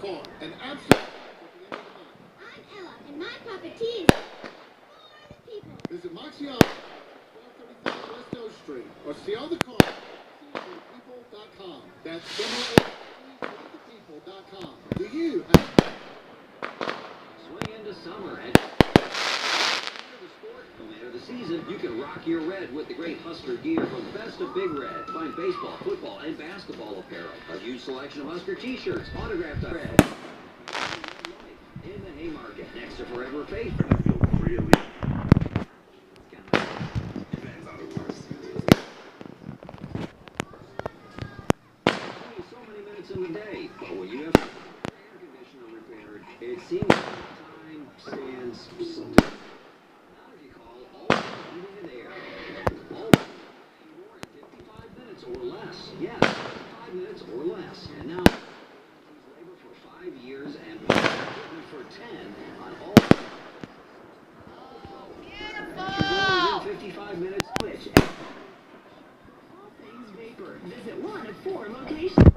car. An absolute. I'm Ella, and my Papa T is people. Visit Maxion, 1235 West O Street, or see all the cars at people.com. That's people.com. Do you have... Swing into summer and the sport, no matter the season, you can rock your red with the great Husker gear from Best of Big Red. Find baseball, football, and basketball apparel. A huge selection of Husker t-shirts, autographed red. In the Haymarket, next to Forever Faith. I feel really... Depends on the worst. Only so many minutes in the day, but when you have air conditioner repaired, it seems like time stands still. Not if you call all heating and air. All more in 55 minutes or less. Yes, 5 minutes or less. And now, labor for 5 years and equipment for 10 on all. Beautiful! 55 minutes switch. All things vapor. Visit one of 4 locations.